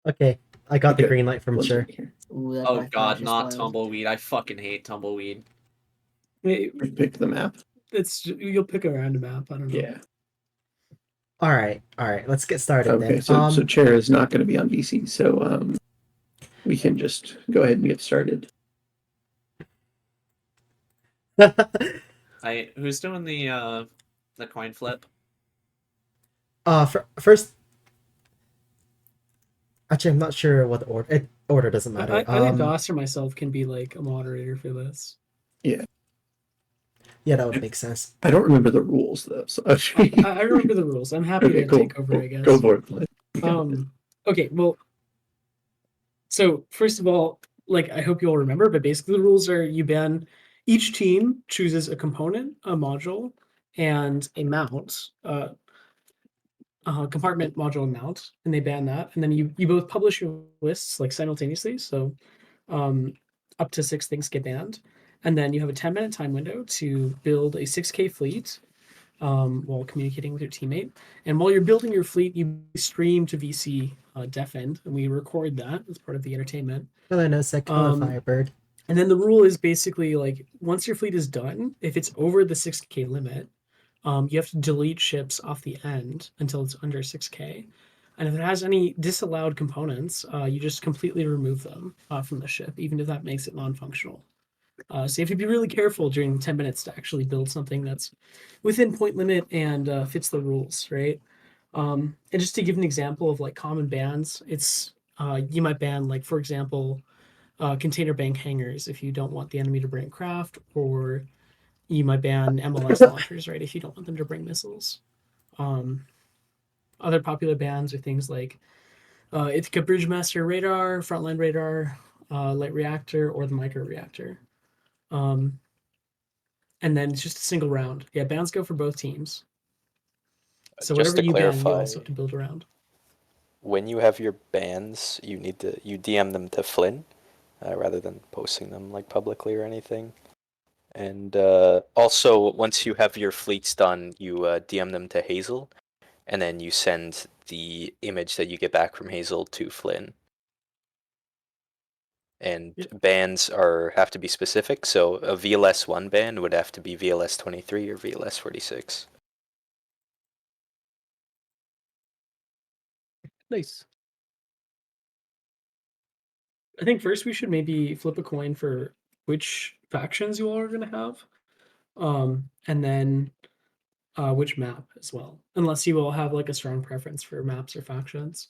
Okay, I got the Okay. green light from Once Sure. again. Ooh, that Oh black god, patch is not wild. tumbleweed. I fucking hate tumbleweed. Wait, Pick the map. you'll pick a random map. I don't know. Yeah. All right, let's get started Okay. then. So chair is not going to be on VC. So we can just go ahead and get started. Who's doing the coin flip? First, actually, I'm not sure what the order. Order doesn't matter. I think Doss or myself can be like a moderator for this. Yeah. Yeah, that would make sense. I don't remember the rules though. So I remember the rules. I'm happy to cool. take over, I guess. Go for it. Okay, well, so first of all, like I hope you'll remember, but basically the rules are you ban each team chooses a component, a module, and a mount, compartment, module, and mount, and they ban that, and then you both publish your lists like simultaneously. So up to 6 things get banned, and then you have a 10-minute time window to build a 6K fleet while communicating with your teammate. And while you're building your fleet, you stream to VC Def End, and we record that as part of the entertainment. Hello, no sec. Hello, Firebird. And then the rule is basically like once your fleet is done, if it's over the 6K limit, you have to delete ships off the end until it's under 6K. And if it has any disallowed components, you just completely remove them from the ship, even if that makes it non-functional. So you have to be really careful during 10 minutes to actually build something that's within point limit and fits the rules, right? And just to give an example of like common bans, it's you might ban like, for example, container bank hangers if you don't want the enemy to bring craft, or you might ban MLS launchers, right, if you don't want them to bring missiles. Other popular bans are things like Ithaca Bridgemaster radar, frontline radar, light reactor, or the micro reactor. And then it's just a single round. Yeah, bans go for both teams. So Just whatever to you ban, you clarify, also have to build around. when you have your bans, you DM them to Flynn rather than posting them like publicly or anything. And also, once you have your fleets done, you DM them to Hazel, and then you send the image that you get back from Hazel to Flynn. And bans have to be specific, so a VLS 1 ban would have to be VLS 23 or VLS 46. Nice. I think first we should maybe flip a coin for which factions you all are going to have, and then which map as well, unless you all have like a strong preference for maps or factions.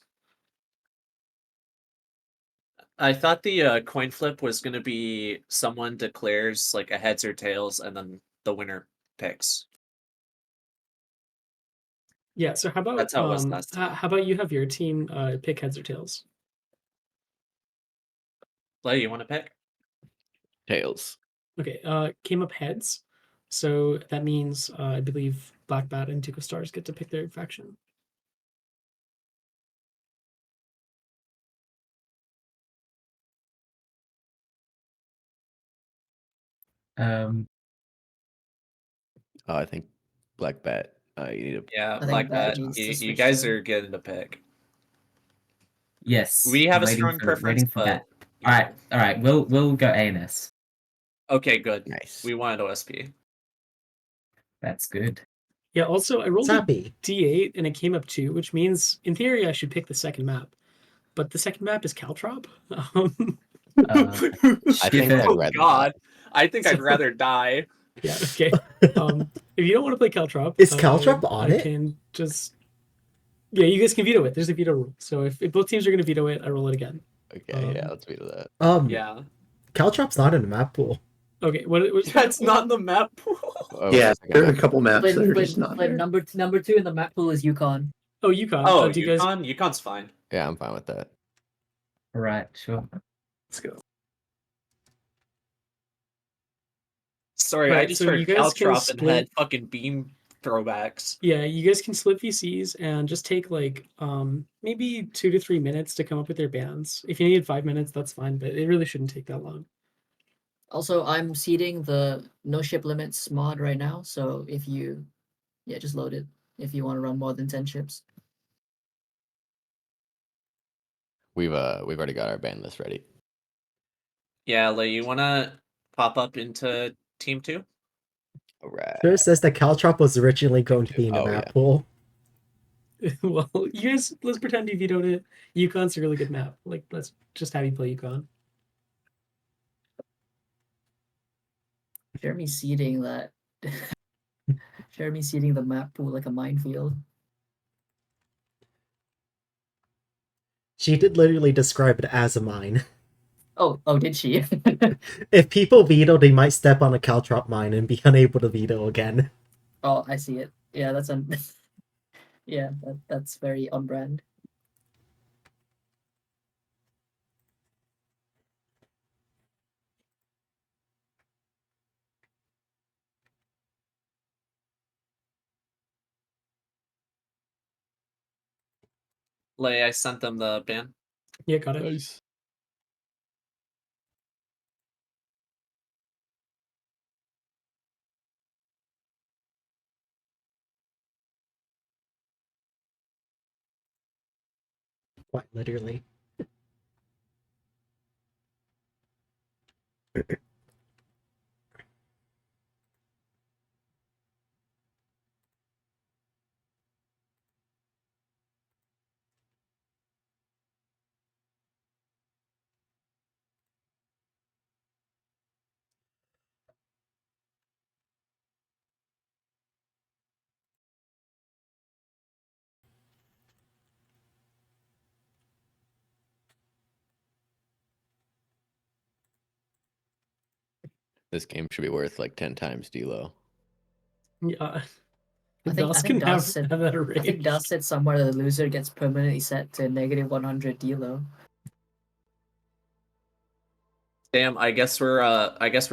I thought the coin flip was going to be someone declares like a heads or tails, and then the winner picks. Yeah, so how about That's how it was last time. how about you have your team pick heads or tails? Clay, you want to pick? Tails. Okay, came up heads, so that means I believe Black Bat and Duke of Stars get to pick their faction. I think Black Bat. You need to. Yeah, I Black think Bat Bat. needs to You switch guys to- are getting to pick. Yes. We have a waiting strong for, preference, waiting for but that. you All know. right, all right. We'll go ANS. Okay, good. Nice. We wanted OSP. That's good. Yeah. Also, I rolled a Sappy. D8 and it came up 2, which means in theory I should pick the second map, but the second map is Caltrop. I think I'd Oh rather God, I think I'd So- rather die. Yeah. Okay. If you don't want to play Caltrop, Is Caltrop on I it? can just. Yeah, you guys can veto it. There's a veto rule. So if both teams are going to veto it, I roll it again. Okay, yeah, let's veto that. Yeah, Caltrop's not in the map pool. Okay. What's that's not in the map pool. Oh, Yeah, second there are a map. couple maps that are Flynn, just not Flynn, there. number 2 in the map pool is Yukon. Oh, Yukon. Oh, do you guys? Yukon's fine. Yeah, I'm fine with that. All right, sure. Let's go. Sorry, I Right, just so heard you guys can Caltrop and split- had fucking beam throwbacks. Yeah, you guys can split VCs and just take like maybe 2 to 3 minutes to come up with your bands. If you need 5 minutes, that's fine, but it really shouldn't take that long. Also, I'm seeding the no ship limits mod right now, so if you, just load it if you want to run more than 10 ships. We've already got our ban list ready. Yeah, Lei, you wanna pop up into team 2? All right. Sure says that Caltrop was originally going to be in the Oh, map yeah. pool. Well, you guys, let's pretend you vetoed it. Yukon's a really good map. Like, let's just have you play Yukon. Jeremy seeding that. Jeremy seeding the map pool like a minefield. She did literally describe it as a mine. Oh, did she? If people veto, they might step on a Caltrop mine and be unable to veto again. Oh, I see it. Yeah, that's yeah, that's very on brand. Lei, I sent them the ban. Yeah, got it. Nice. Quite literally. This game should be worth like 10 times Delo. Yeah. I Dust think can have, Dust said have that I think arranged. Dust said somewhere that the loser gets permanently set to negative 100 Delo. Damn, I guess we're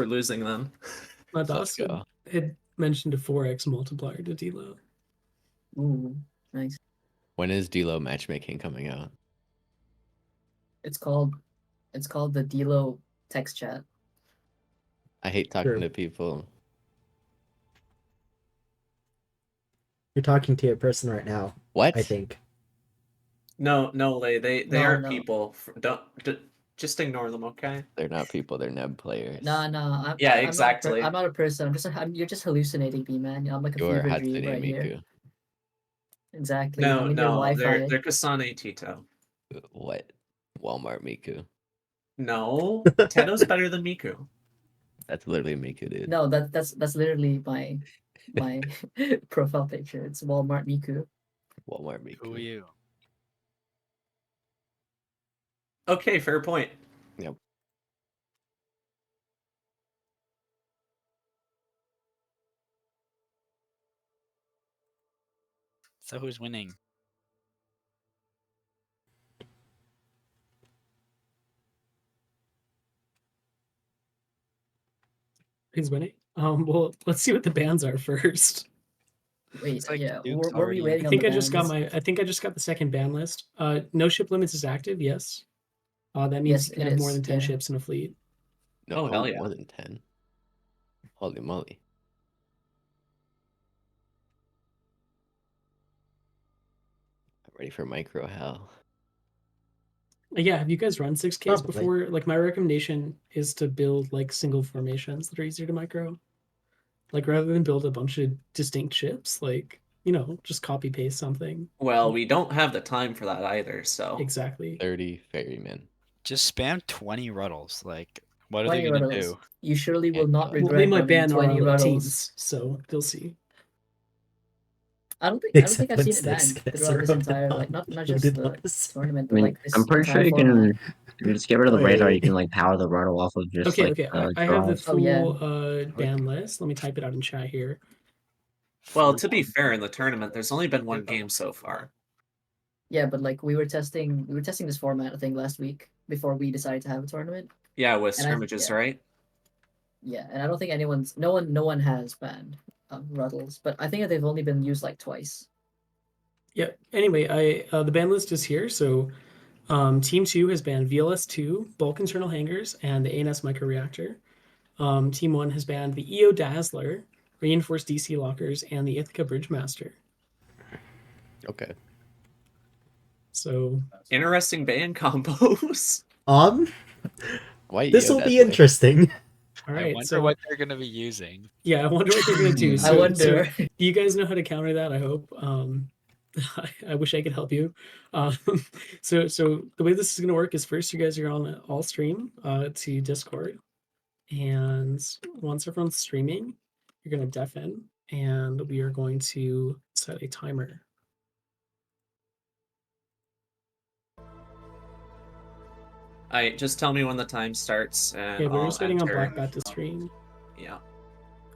losing then. Dust go. had mentioned a 4x multiplier to Delo. Ooh, nice. When is Delo matchmaking coming out? It's called the Delo text chat. I hate talking True. to people. You're talking to a person right now, What? I think. No, Lei, they No, aren't no. people. Don't just ignore them, okay? They're not people. They're neb players. No, Yeah, I'm exactly. I'm not a person. You're just hallucinating me, man. I'm like a You're fever dream Hatsune right here. Miku. Exactly. No, I'm in your no, Wi-Fi. they're Kasane Tito. What? Walmart Miku. No, Teto's better than Miku. That's literally Miku, dude. No, that's literally my profile picture. It's Walmart Miku. Walmart Miku. Who are you? Okay, fair point. Yep. So who's winning? He's winning. Well, let's see what the bans are first. Wait, Looks like yeah, Duke's were we already- waiting I on think the I just got bans? I think I just got the second ban list. No ship limits is active. Yes. That means Yes, you can it have more is, than 10 yeah. ships in a fleet. No, Oh, hell yeah. more than 10. Holy moly. I'm ready for micro hell. Yeah, have you guys run 6Ks Probably. before? Like, my recommendation is to build like single formations that are easier to micro. Like, rather than build a bunch of distinct ships, like, just copy paste something. Well, we don't have the time for that either, so Exactly. 30 ferrymen. Just spam 20 ruddles. Like, what are 20 they gonna ruddles. do? You surely will And, not well, Well, regret they might running ban our 20 ruddles. teams, so they'll see. I don't think I've seen when it Snipes banned gets throughout this around entire on not just loaded the loss. tournament, I but mean, like this I'm pretty sure entire you format. can just get rid of the radar. You Wait. can like power the ruddle off of just Okay, like I have the draws. full Oh, yeah. ban list. Let me type it out in chat here. well, to be fair, in the tournament, there's only been one game so far. Yeah, but like we were testing this format I think last week before we decided to have a tournament. Yeah, with And scrimmages, right? Yeah, and I don't think no one has banned ruddles, but I think that they've only been used like twice. Yeah. Anyway, the ban list is here. So, Team 2 has banned VLS2, bulk internal hangars, and the ANS microreactor. Team 1 has banned the EO Dazzler, reinforced DC lockers, and the Ithaca Bridgemaster. Okay. So Interesting band combos. White This Yo will be Deathly. interesting. all I right, wonder so what they're gonna be using. yeah, I wonder what they're gonna do. I wonder. Do you guys know how to counter that? I hope. I wish I could help you. Um, so the way this is gonna work is first you guys are on all stream to Discord, and once everyone's streaming, you're gonna deafen, and we are going to set a timer. I just tell me when the time starts, and Okay, we're I'll just waiting on enter. Black Bat to stream, Yeah.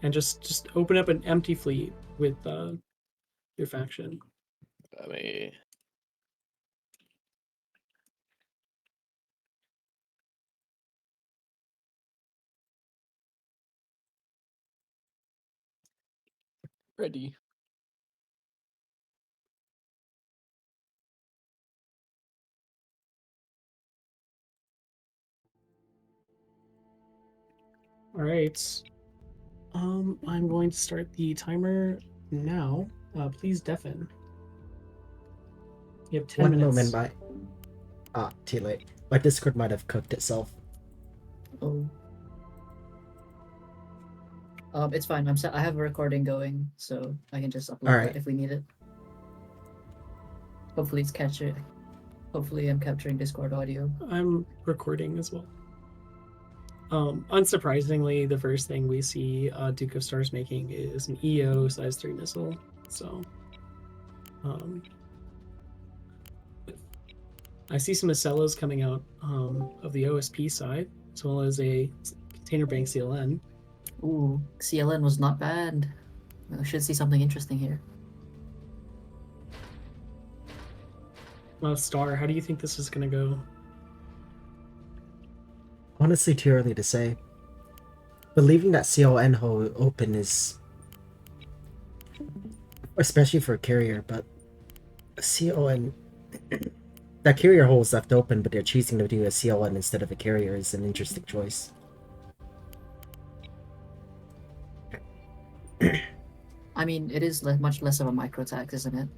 and just open up an empty fleet with your faction. Let me. Ready. All right. I'm going to start the timer now. Please deafen. You have 10 One minutes. moment, too late. My Discord might have cooked itself. Oh. It's fine. I have a recording going, so I can just upload Alright. that if we need it. Hopefully it's captured. Hopefully I'm capturing Discord audio. I'm recording as well. Unsurprisingly, the first thing we see Duke of Stars making is an EO size 3 missile. So, I see some Acellos coming out of the OSP side, as well as a container bank CLN. Ooh, CLN was not bad. I should see something interesting here. Star, how do you think this is going to go? Honestly, too early to say. Believing that CON hole open is... especially for a carrier, but... CON... that carrier hole is left open, but they're choosing to do a CON instead of a carrier is an interesting choice. I mean, it is much less of a micro tax, isn't it?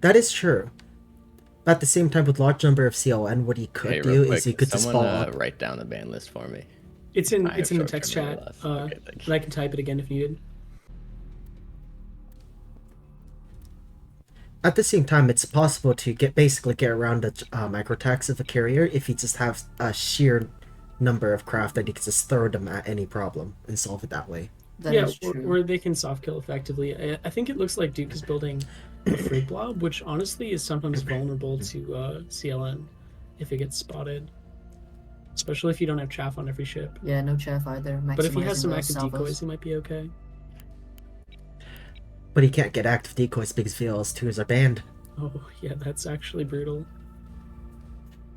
That is true. But at the same time, with large number of CON, what he could Hey, do real is he quick, could just someone follow up. write down the ban list for me. It's in I have the text short-term chat, memory loss. Okay, thank and you. I can type it again if needed. At the same time, it's possible to basically get around the microtax of a carrier if you just have a sheer number of craft that you can just throw them at any problem and solve it that way. That Yeah, is true. or they can soft kill effectively. I think it looks like Duke is building a Frig Blob, which honestly is sometimes vulnerable to CLN if it gets spotted. Especially if you don't have chaff on every ship. Yeah, no chaff either. But if he has Maximizing some those active salvos. decoys, he might be okay. But he can't get active decoys because VLS2s are banned. Oh, yeah, that's actually brutal.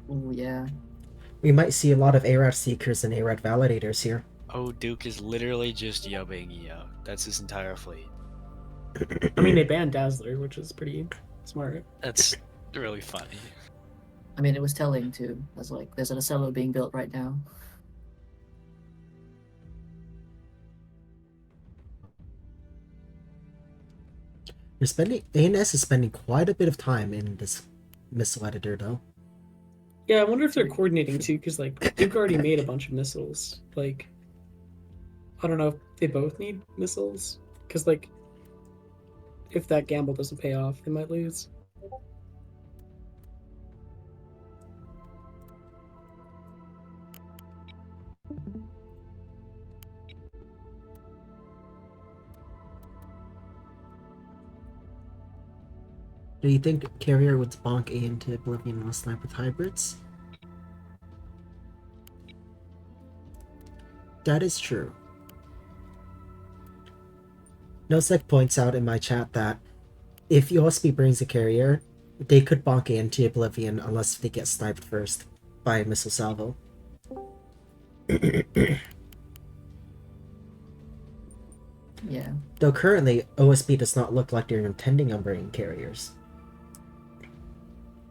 Ooh, yeah. We might see a lot of ARAD Seekers and ARAD Validators here. Oh, Duke is literally just yubbing EO. That's his entire fleet. I mean, they banned Dazzler, which is pretty smart. That's really funny. I mean, it was telling too. There's an Acello being built right now. ANS is spending quite a bit of time in this missile editor, though. Yeah, I wonder if they're coordinating too, because like Duke already made a bunch of missiles. Like, I don't know if they both need missiles, because like, if that gamble doesn't pay off, they might lose. Do you think Carrier would bonk A into Oblivion last night with hybrids? That is true. Nosec points out in my chat that if OSP brings a carrier, they could bonk A into Oblivion unless they get sniped first by a missile salvo. Yeah. Though currently, OSP does not look like they're intending on bringing carriers.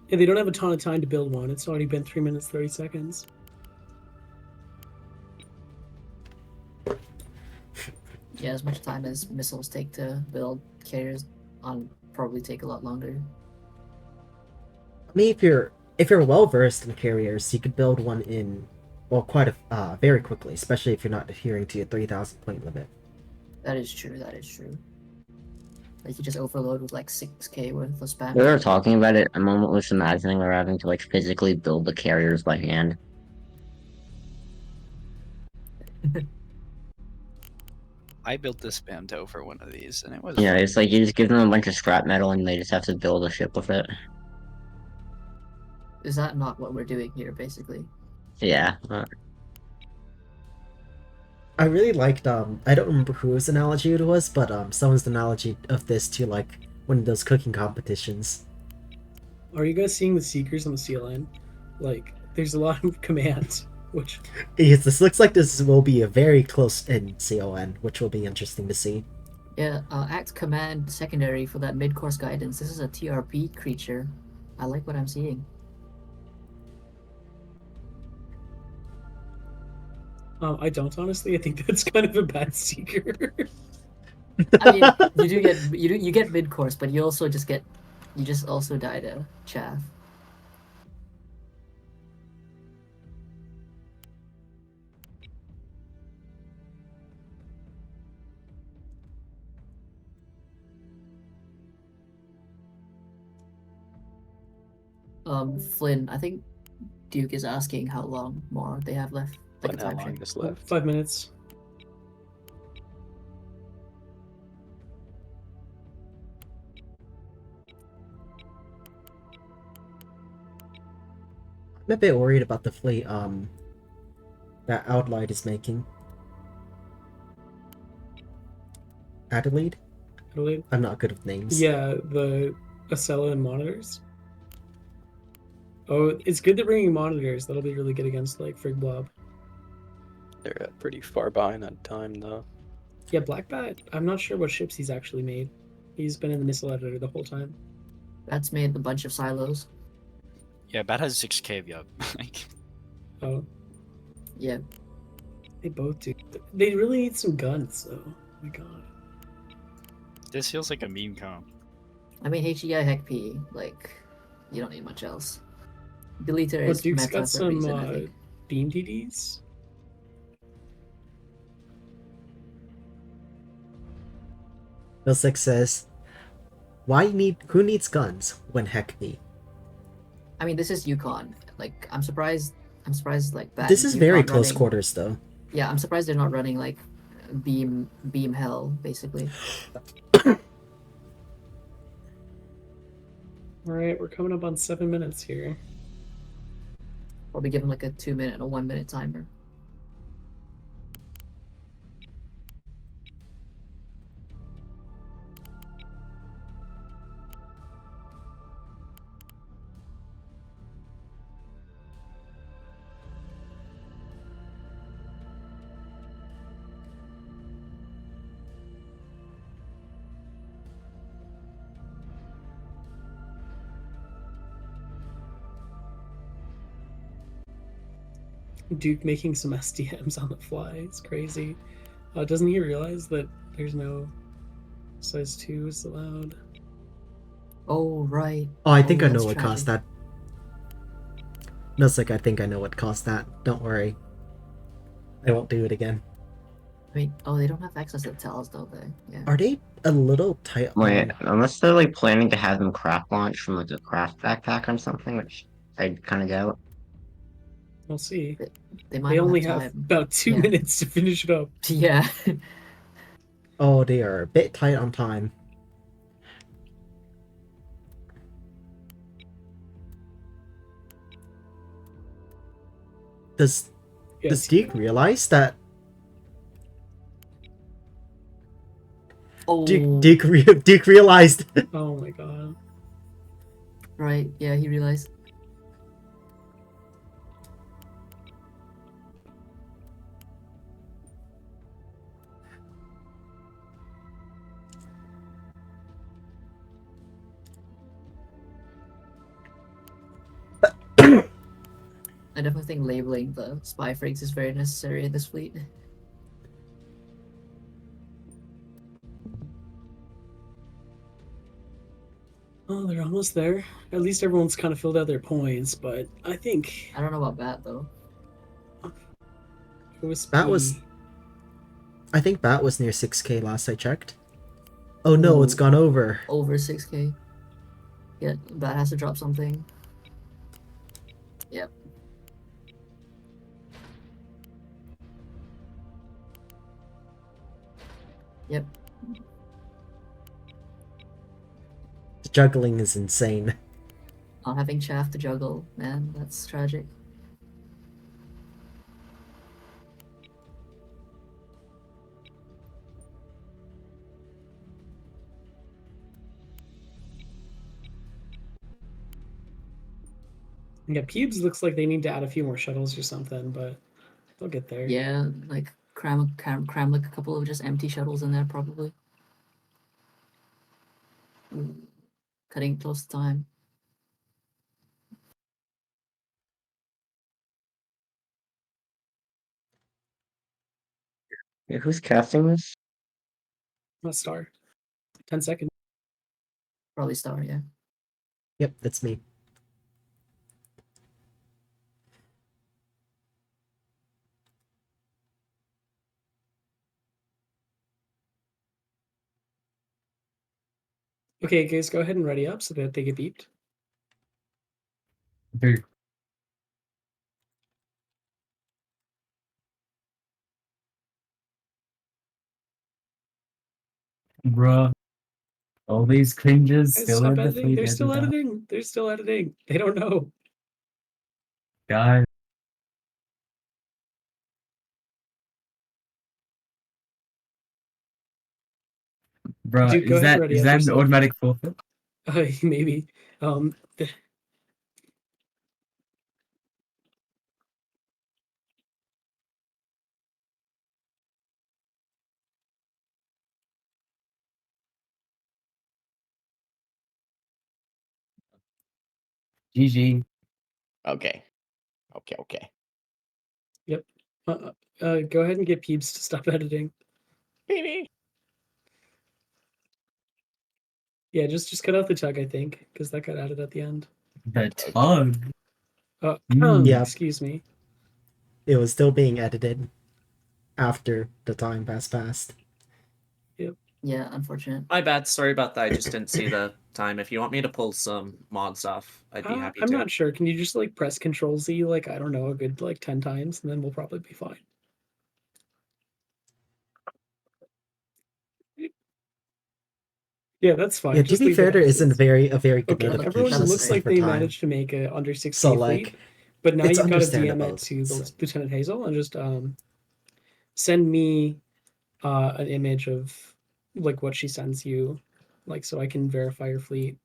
Yeah, they don't have a ton of time to build one. It's already been 3 minutes 30 seconds. Yeah, as much time as missiles take to build, carriers on probably take a lot longer. I mean, if you're well versed in carriers, you could build one in, well, quite very quickly, especially if you're not adhering to your 3,000 point limit. That is true. That is true. Like you just overload with like 6k worth of spam. We were talking about it. I'm almost imagining we're having to like physically build the carriers by hand. I built this spam toe for one of these, and it was Yeah, it's like you just give them a bunch of scrap metal and they just have to build a ship with it. Is that not what we're doing here, basically? Yeah. I really liked I don't remember whose analogy it was, but someone's analogy of this to like one of those cooking competitions. Are you guys seeing the seekers on the sea line? Like, there's a lot of commands, which Yes, this looks like this will be a very close in CON, which will be interesting to see. Yeah, act command secondary for that mid-course guidance. This is a TRP creature. I like what I'm seeing. I don't honestly. I think that's kind of a bad seeker. I mean, you get mid-course, but you also just also die to chaff. Flynn, I think Duke is asking how long more they have left. Like Flynn, a how time long frame. is left? 5 minutes. I'm a bit worried about the fleet that Outlight is making. Adelaide? Adelaide? I'm not good with names. Yeah, the Acela and monitors. Oh, it's good they're bringing monitors. That'll be really good against like Frig Blob. They're pretty far behind on time, though. Yeah, Black Bat. I'm not sure what ships he's actually made. He's been in the missile editor the whole time. That's made a bunch of silos. Yeah, Bat has 6k yup. Like, Oh, Yeah. they both do. They really need some guns, though. Oh my god. this feels like a meme comp. I mean, HEI Heck P, like, you don't need much else. Deleter But is Duke's meta got for a some reason, I think. beam TDs. Milsec says, who needs guns when heck me? I mean, this is Yukon. Like, I'm surprised, like, that This is very Yukon close running- quarters, though. Yeah, I'm surprised they're not running, like, beam hell, basically. Alright, we're coming up on 7 minutes here. Probably give them, like, a 2-minute and a 1-minute timer. Duke making some SDMs on the fly. It's crazy. Doesn't he realize that there's no size 2 is allowed? Oh, right. Oh, I think I know that's what tragic. caused that. Milsec, I think I know what caused that. Don't worry. I won't do it again. Wait, oh, they don't have access to tells, don't they? Yeah. Are they a little tight on... Wait, unless they're like planning to have them craft launch from like a craft backpack or something, which I kind of doubt. We'll see. They might They not only have have time. about 2 Yeah. minutes to finish it up. Yeah. Oh, they are a bit tight on time. Does Yes. Deke realize that Oh, Deke realized? Oh my god. right. Yeah, he realized. I definitely think labeling the spy frigs is very necessary in this fleet. Oh they're almost there. At least everyone's kind of filled out their points, but I think I don't know about Bat though. Bat was. I think Bat was near 6k last I checked. Oh no, it's Ooh, gone over. over 6k. Yeah, Bat has to drop something. Yep. Yep. The juggling is insane. Not having chaff to juggle, man, that's tragic. yeah, Pubes looks like they need to add a few more shuttles or something, but they'll get there. Yeah, like cram like a couple of just empty shuttles in there probably. Ooh, cutting close to time. Yeah, who's casting this? Not Star. 10 seconds. Probably Star, yeah. Yep, that's me. Okay, guys, go ahead and ready up so that they get beeped. Boo. Bruh. All these cringes Guys, still stop in the editing. fleet They're still editor. editing. They're still editing. They don't know. Guys. Bruh, Dude, go ahead and ready is up that an yourself. automatic forfeit? Maybe. GG. Okay. Okay. Yep. Go ahead and get Peeps to stop editing. Yeah, just cut out the tug, I think, because that got added at the end. The tug. Yeah. Excuse me. It was still being edited after the time passed. Yep. Yeah, unfortunate. My bad. Sorry about that. I just didn't see the time. If you want me to pull some mods off, I'd be happy I'm to. not sure. Can you just like press Control Z like I don't know a good like 10 times and then we'll probably be fine. Yeah, that's fine. to Just be leave fair, it there as isn't is. a very good Okay, everyone That looks looks notification like great. they for time. managed to make a under 6k So fleet, like, but now it's you've got to DM understandable. it to the So- Lieutenant Hazel and just send me an image of like what she sends you, like so I can verify your fleet.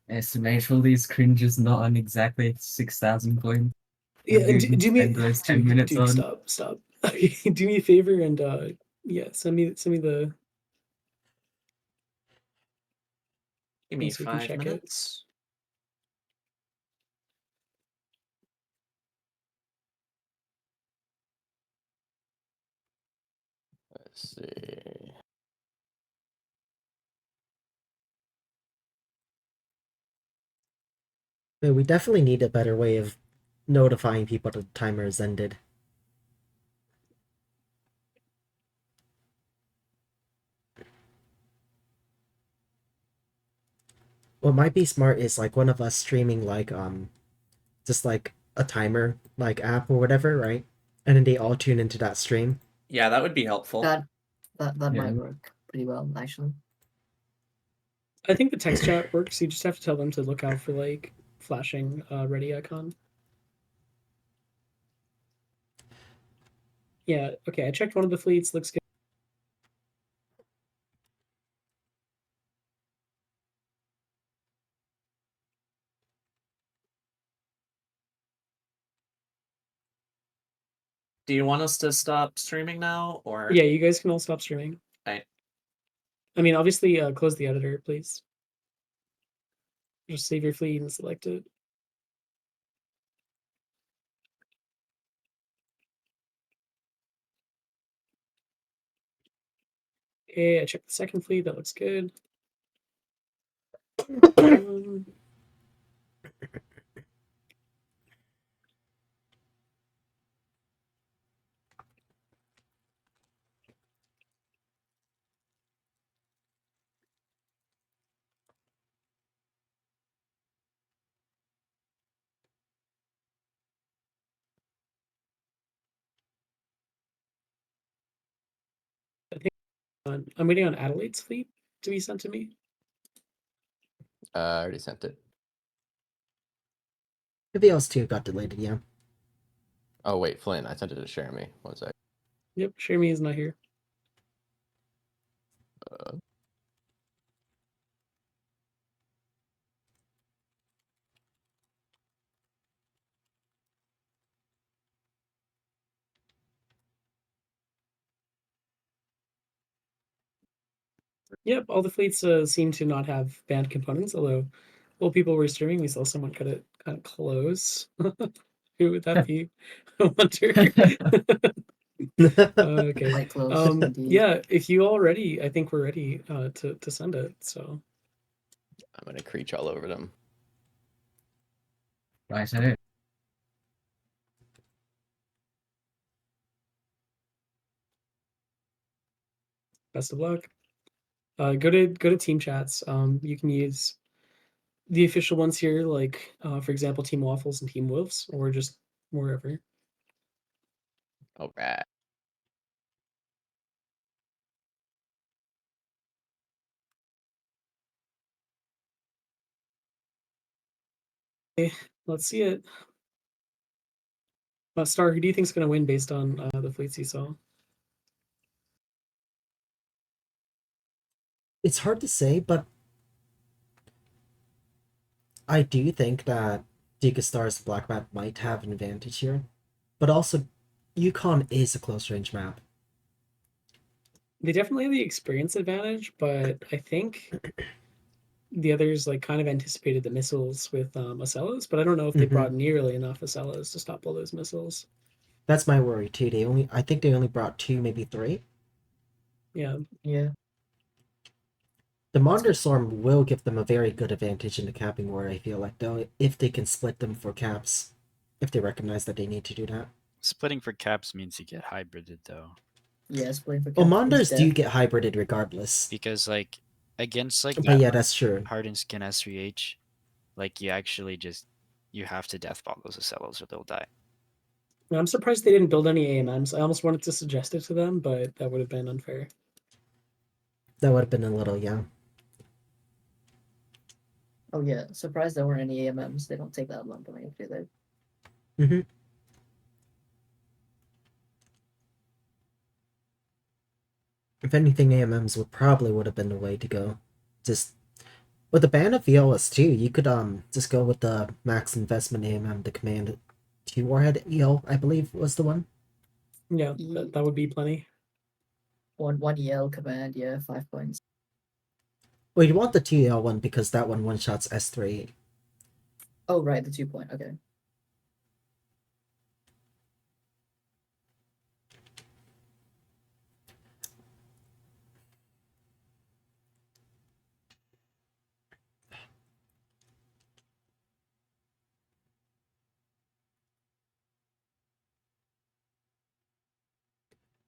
Estimate all these cringes not on exactly 6,000 coins. Yeah, and do me Spend those 10 minutes dude, on. stop. Do me a favor and yeah, send me the Give me so we can 5 check it. minutes. Let's see. Yeah, we definitely need a better way of notifying people that the timer has ended. What might be smart is like one of us streaming like just like a timer like app or whatever, right? And then they all tune into that stream. Yeah, that would be helpful. That Yeah. might work pretty well, actually. I think the text chat works. You just have to tell them to look out for like flashing ready icon. Yeah, okay, I checked one of the fleets, looks good. Do you want us to stop streaming now, or? Yeah, you guys can all stop streaming. Right. I mean, obviously, close the editor, please. Just save your fleet and select it. Okay, I checked the second fleet, that looks good. Um, I'm waiting on Adelaide's fleet to be sent to me. I already sent it. Maybe else too got deleted, yeah. Oh wait, Flynn, I sent it to Jeremy. One sec. Yep, Shermie is not here. Yep, all the fleets seem to not have banned components, although while people were streaming, we saw someone cut it kind of close. Who would that be? I wonder. Okay. Quite close indeed. Yeah, if you all ready, I think we're ready to send it. So I'm gonna creech all over them. Right, I do. best of luck. Go to team chats. You can use the official ones here, like for example, Team Waffles and Team Wolves, or just wherever. All right. Okay, let's see it. Star, who do you think is going to win based on the fleets you saw? It's hard to say, but I do think that Deca Star's black map might have an advantage here. But also, Yukon is a close range map. They definitely have the experience advantage, but I think the others like kind of anticipated the missiles with Ocellos, but I don't know if they brought nearly enough Ocellos to stop all those missiles. That's my worry too. I think they only brought 2, maybe 3. Yeah. Yeah. The Monder Storm will give them a very good advantage in the capping war, I feel like, though, if they can split them for caps. If they recognize that they need to do that. Splitting for caps means you get hybrided, though. Yeah, splitting for Well, caps Monders is do death. get hybrided regardless. Because, like, against, like, But yeah, that's true. hardened skin S3H, like, you actually just, you have to deathball those Ocellos or they'll die. I'm surprised they didn't build any AMMs. I almost wanted to suggest it to them, but that would have been unfair. That would have been a little, yeah. Oh yeah, surprised there weren't any AMMs. They don't take that long to make, do they? Mm-hmm. If anything, AMMs would have been the way to go. Just with the ban of VLS too, you could just go with the max investment AMM, the command 2 warhead EL, I believe was the one. Yeah, that would be plenty. One EL command, yeah, 5 points. Well, you want the 2 EL one because that one shots S3. Oh right, the 2 point, okay.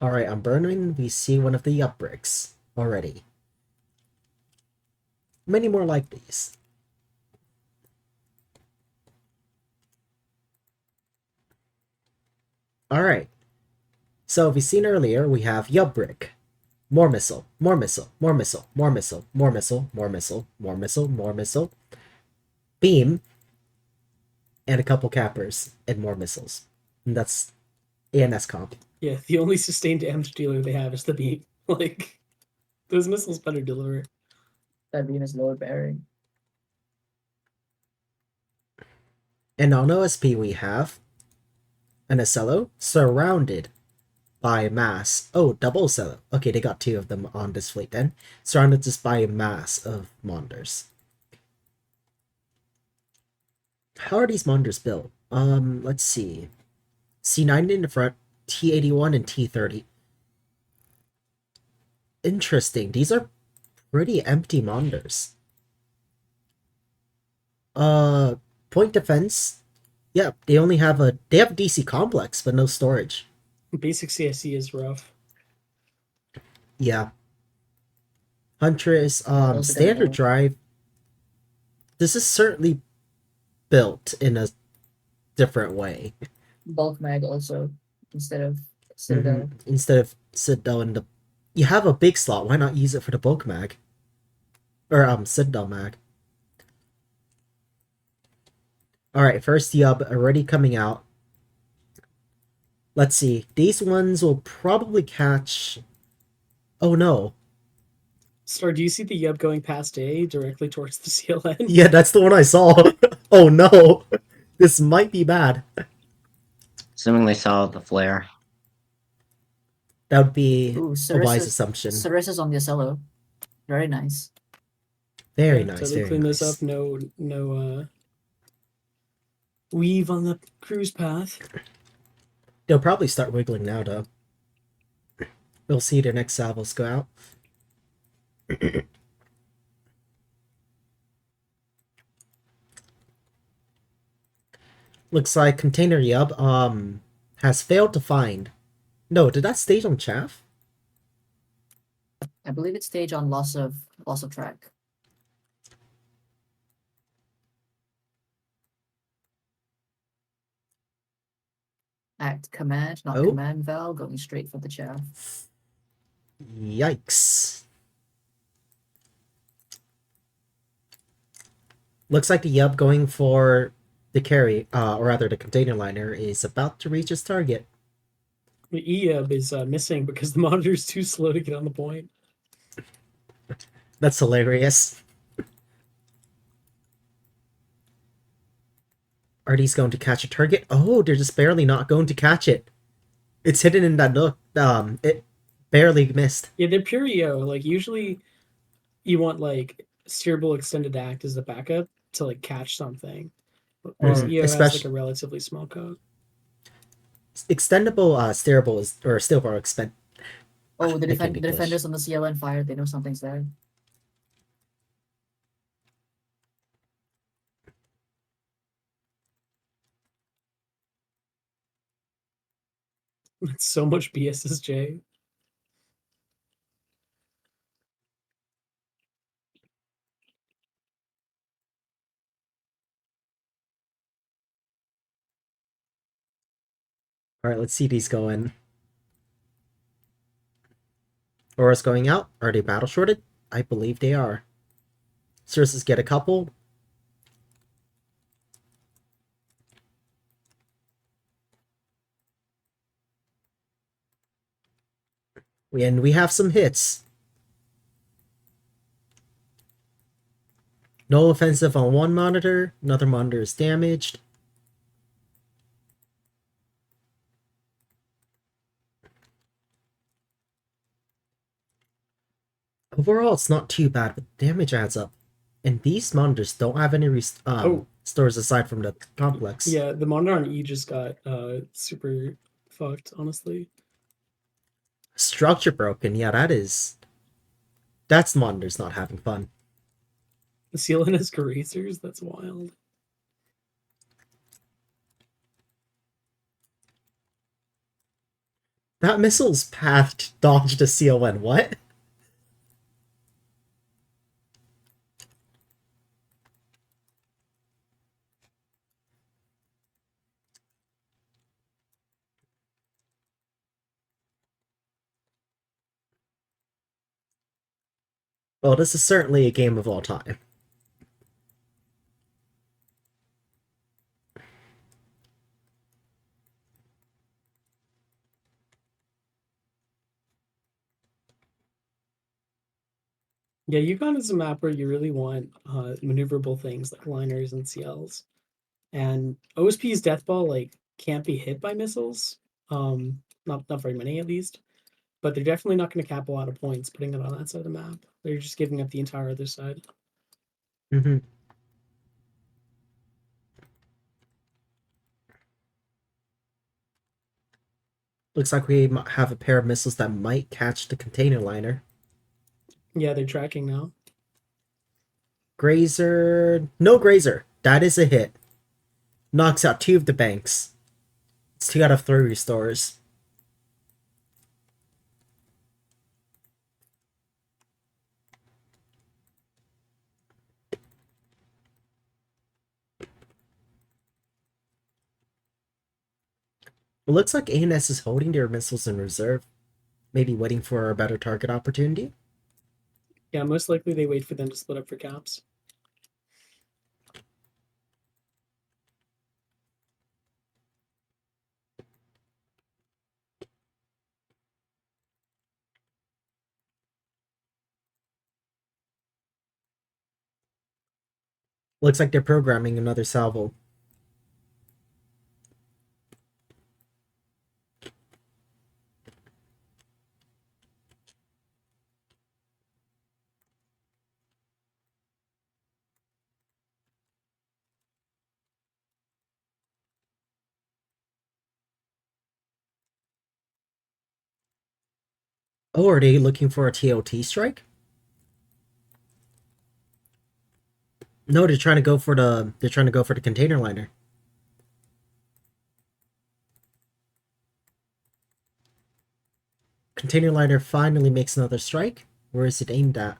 Alright, on Burning, we see one of the up bricks already. Many more like these. Alright. So, we've seen earlier, we have Yub Brick. More missile, more missile, more missile, more missile, more missile, more missile, more missile, more missile. Beam. And a couple cappers, and more missiles. And that's ANS comp. Yeah, the only sustained damage dealer they have is the beam. Like, those missiles better deliver. That beam is lower bearing. And on OSP we have an Ocello surrounded by mass. Oh, double Ocello. Okay, they got 2 of them on this fleet then. Surrounded just by a mass of Monders. How are these Monders built? Let's see. C90 in the front, T81 and T30. Interesting. These are pretty empty Monders. Point defense. Yeah, they only have they have DC complex, but no storage. Basic CSC is rough. Yeah. Huntress, also gonna standard go. drive. This is certainly built in a different way. Bulk mag also instead of Mhm. Citadel. Instead of Citadel in the, you have a big slot. Why not use it for the bulk mag? Or Citadel mag. All right, first Yub already coming out. Let's see. These ones will probably catch. Oh no. Star, do you see the Yub going past A directly towards the CLN? Yeah, that's the one I saw. Oh no. This might be bad. Assuming they saw the flare. That would be Ooh, a wise assumption. Sarissa's on the Ocello. Very nice. Very Yeah, nice. so they Very clean nice. this up. No weave on the cruise path. They'll probably start wiggling now, though. We'll see their next salvos go out. Looks like Container Yub has failed to find. No, did that stage on Chaff? I believe it's stage on loss of track. Act command, not Oh. command val, going straight for the chaff. Yikes. Looks like the Yub going for the carry, or rather the container liner, is about to reach its target. The E-Yub is missing because the monitor is too slow to get on the point. That's hilarious. Are these going to catch a target? Oh, they're just barely not going to catch it. It's hidden in that nook. It barely missed. Yeah, they're pure EO. Like, usually you want, like, steerable extended act as the backup to, like, catch something. Whereas EO has, like, a relatively small code. Extendable, steerable is, or steerable expend. Oh, the, I can't the English. defenders on the CLN fired. They know something's there. That's so much BSSJ. Alright, let's see these go in. Aura's going out. Are they battle shorted? I believe they are. Sources get a couple. And we have some hits. No offensive on one monitor. Another monitor is damaged. Overall, it's not too bad, but damage adds up. And these monitors don't have any stores aside from the complex. Yeah, the monitor on E just got super fucked, honestly. Structure broken. Yeah, that's monitors not having fun. The CLN has erasers? That's wild. That missile's path dodged a CLN. What? Well, this is certainly a game of all time. Yeah, Yukon is a map where you really want maneuverable things like liners and CLs. And OSP's Death Ball like can't be hit by missiles. Not very many at least. But they're definitely not going to cap a lot of points putting it on that side of the map. They're just giving up the entire other side. Mm-hmm. Looks like we have a pair of missiles that might catch the container liner. Yeah, they're tracking now. Grazer. No Grazer. That is a hit. Knocks out 2 of the banks. It's 2 out of 3 restores. It looks like ANS is holding their missiles in reserve. Maybe waiting for a better target opportunity. Yeah, most likely they wait for them to split up for caps. Looks like they're programming another salvo. Oh, are they looking for a TOT strike? No, they're trying to go for the container liner. Container liner finally makes another strike. Where is it aimed at?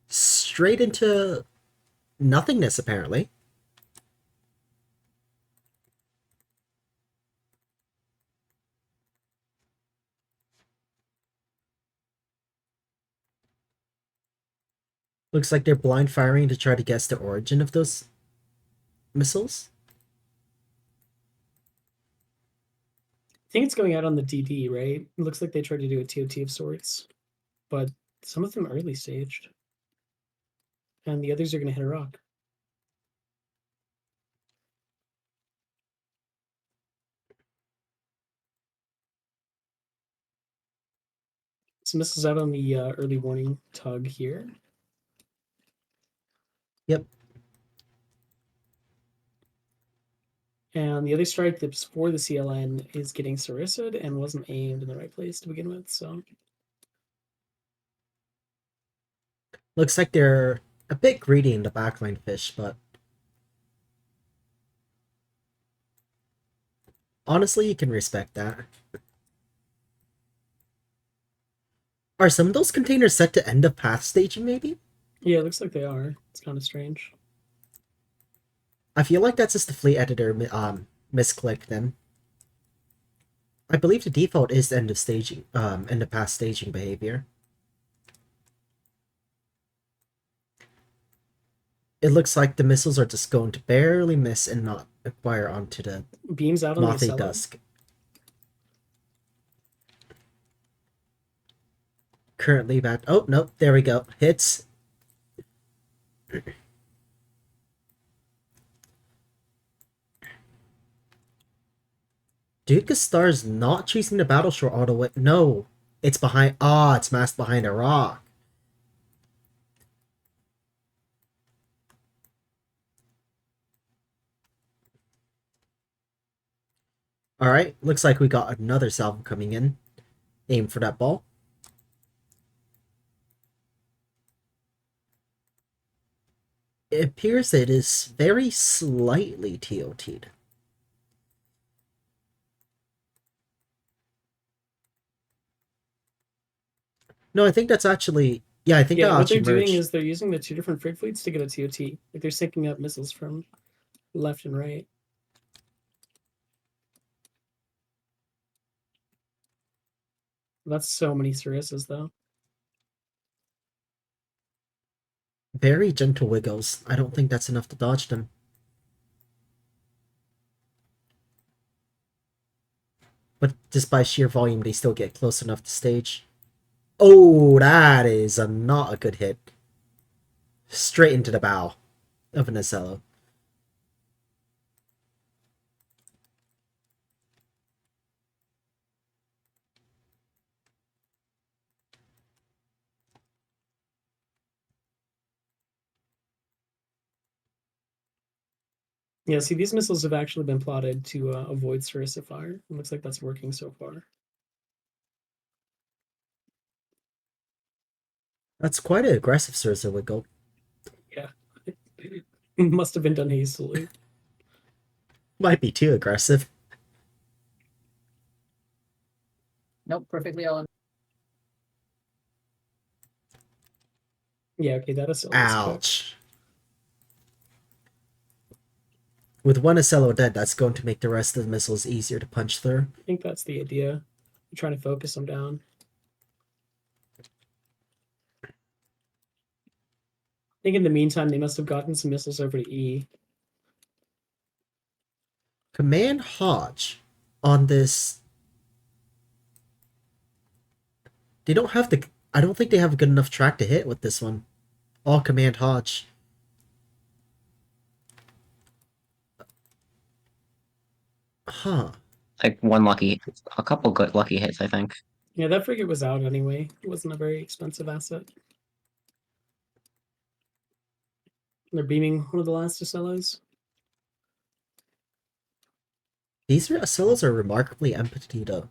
Straight into nothingness, apparently. Looks like they're blind firing to try to guess the origin of those missiles. I think it's going out on the DD, right? It looks like they tried to do a TOT of sorts, but some of them early staged. And the others are going to hit a rock. So missiles out on the early warning tug here. Yep. And the other strike that's for the CLN is getting Sarissa'd and wasn't aimed in the right place to begin with, so Looks like they're a bit greedy in the backline fish, but honestly, you can respect that. Are some of those containers set to end of path staging, maybe? yeah, it looks like they are. It's kind of strange. I feel like that's just the fleet editor misclick then. I believe the default is end of path staging behavior. It looks like the missiles are just going to barely miss and not acquire onto the Beams out on the Mothy Acela. Dusk. Currently back. Oh, nope. There we go. Hits. Duke Star's not chasing the battle shore all the way. No. It's behind. Ah, it's masked behind a rock. Alright. Looks like we got another salvo coming in. Aim for that ball. It appears it is very slightly TOT'd. No, I think that's actually... Yeah, I think Yeah, that what actually they're doing merged. is they're using the 2 different frig fleets to get a TOT. Like they're syncing up missiles from left and right. That's so many Sarissas, though. Very gentle wiggles. I don't think that's enough to dodge them. But just by sheer volume, they still get close enough to stage. Oh, that is not a good hit. Straight into the bow of an Acello. Yeah, see, these missiles have actually been plotted to avoid Sarissa fire. It looks like that's working so far. That's quite an aggressive Sarissa wiggle. Yeah. Must have been done hastily. Might be too aggressive. Nope, perfectly on. Yeah, okay, that is still cooked. Ouch. With one Acello dead, that's going to make the rest of the missiles easier to punch through. I think that's the idea. You're trying to focus them down. I think in the meantime, they must have gotten some missiles over to E. Command Hodge on this. They don't have the. I don't think they have a good enough track to hit with this one. All Command Hodge. Huh. Like a couple good lucky hits, I think. Yeah, that frigate was out anyway. It wasn't a very expensive asset. They're beaming one of the last Acellos. These Acellos are remarkably empty though.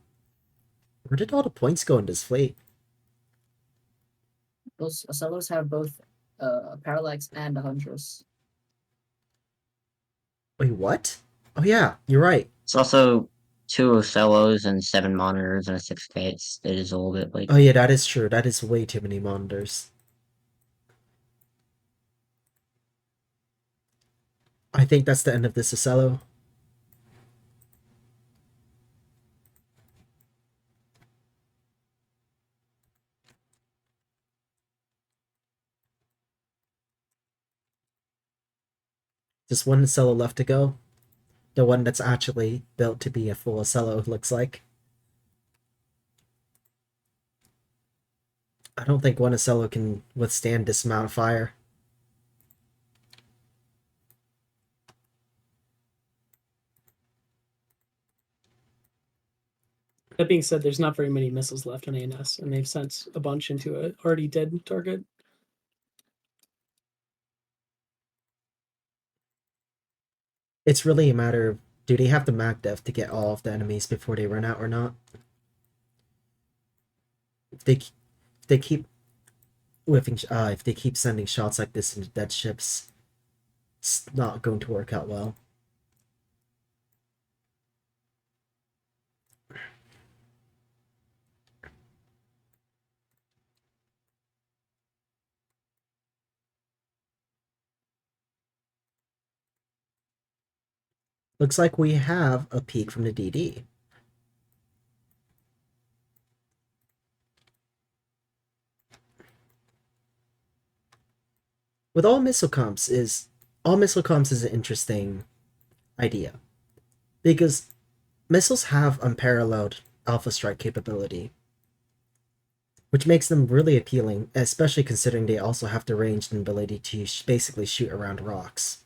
Where did all the points go in this fleet? Those Acellos have both Parallax and a Huntress. Wait, what? Oh yeah, you're right. It's also 2 Ocellos and 7 monitors and a 6K. It is a little bit like Oh yeah, that is true. That is way too many monitors. I think that's the end of this Acello. Just one Acello left to go. The one that's actually built to be a full Acello, looks like. I don't think one Acello can withstand this amount of fire. That being said, there's not very many missiles left on ANS, and they've sent a bunch into a already dead target. It's really a matter of, do they have the mag def to get all of the enemies before they run out or not? If they keep whiffing, if they keep sending shots like this into dead ships, it's not going to work out well. Looks like we have a peek from the DD. With all missile comps is an interesting idea, because missiles have unparalleled alpha strike capability, which makes them really appealing, especially considering they also have the range and ability to basically shoot around rocks.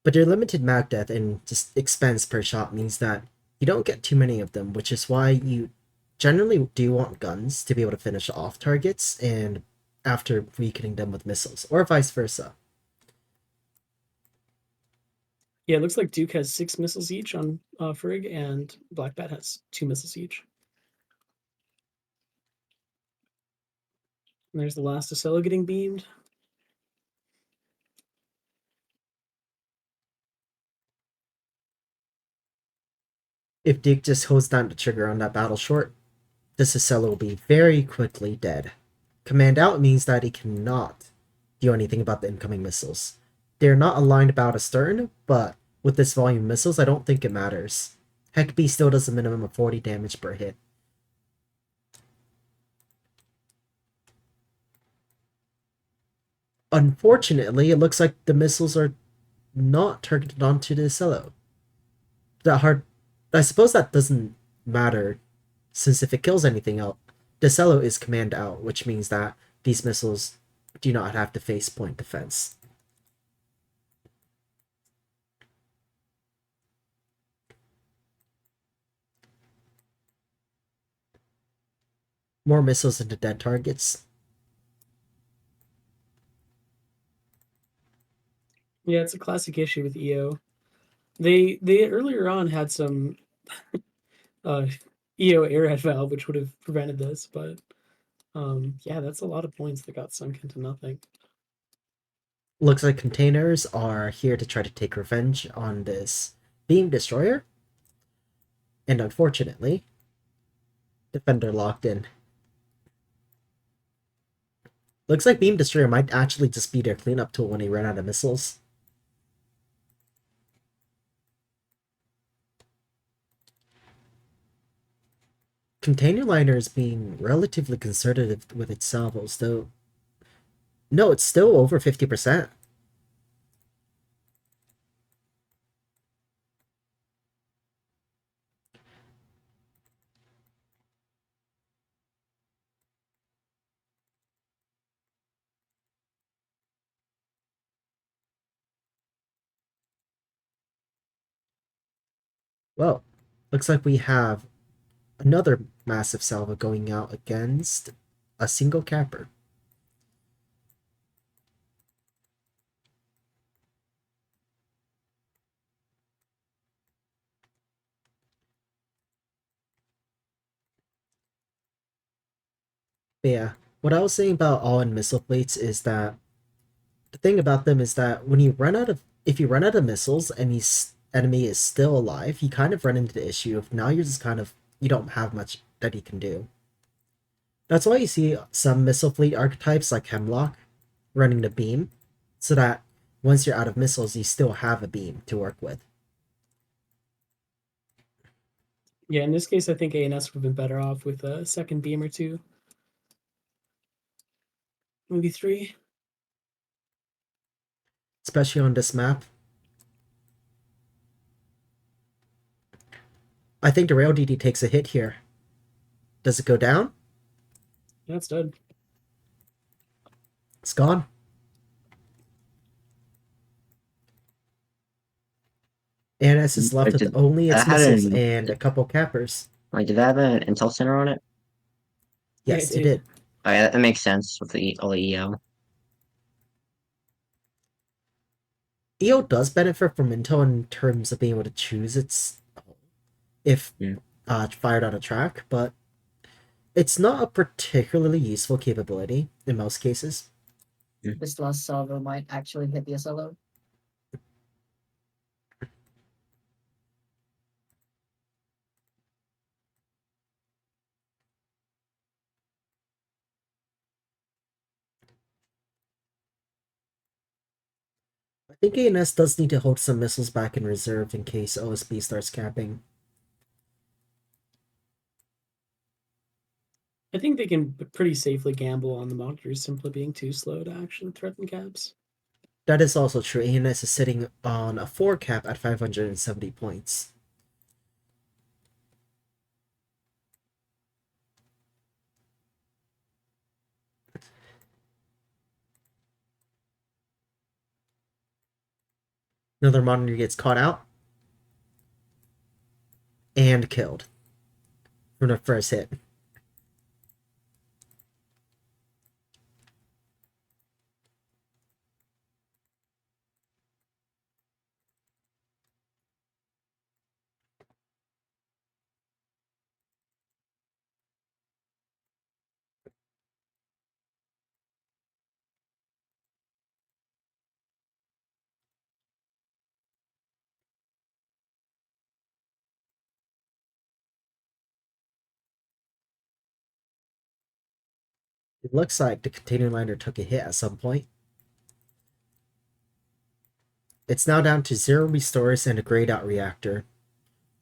But their limited mag depth and just expense per shot means that you don't get too many of them, which is why you generally do want guns to be able to finish off targets and after weakening them with missiles, or vice versa. Yeah, it looks like Duke has 6 missiles each on Frigg, and Black Bat has 2 missiles each. And there's the last Acello getting beamed. If Duke just holds down the trigger on that battle short, this Acello will be very quickly dead. Command out means that he cannot do anything about the incoming missiles. They're not aligned about astern, but with this volume of missiles, I don't think it matters. Heck B still does a minimum of 40 damage per hit. Unfortunately, it looks like the missiles are not targeted onto the Acello. I suppose that doesn't matter, since if it kills anything else, the Acello is command out, which means that these missiles do not have to face point defense. More missiles into dead targets. Yeah, it's a classic issue with EO. They earlier on had some EO airhead valve, which would have prevented this, but yeah, that's a lot of points that got sunk into nothing. Looks like containers are here to try to take revenge on this beam destroyer. And unfortunately, defender locked in. Looks like beam destroyer might actually just be their cleanup tool when they run out of missiles. Container liner is being relatively conservative with its salvos, though. No, it's still over 50%. Well, looks like we have another massive salvo going out against a single capper. But yeah, what I was saying about all-in missile plates is that the thing about them is that when you run out of if you run out of missiles and his enemy is still alive, you kind of run into the issue of now you're just kind of you don't have much that he can do. That's why you see some missile fleet archetypes like Hemlock running the beam, so that once you're out of missiles, you still have a beam to work with. Yeah, in this case, I think ANS would have been better off with a second beam or two. Maybe 3. Especially on this map. I think the rail DD takes a hit here. Does it go down? That's dead. It's gone. ANS is left with only its missiles and a couple cappers. Like, did that have an intel center on it? Yes, Yeah, it did. Oh, yeah, that makes sense with the all the EO. EO does benefit from intel in terms of being able to choose its if fired on a track, but it's not a particularly useful capability in most cases. This last salvo might actually hit the SLO. I think ANS does need to hold some missiles back in reserve in case OSB starts capping. I think they can pretty safely gamble on the monitors simply being too slow to actually threaten caps. That is also true. ANS is sitting on a 4 cap at 570 points. Another monitor gets caught out and killed from the first hit. It looks like the container liner took a hit at some point. It's now down to 0 restores and a grayed out reactor,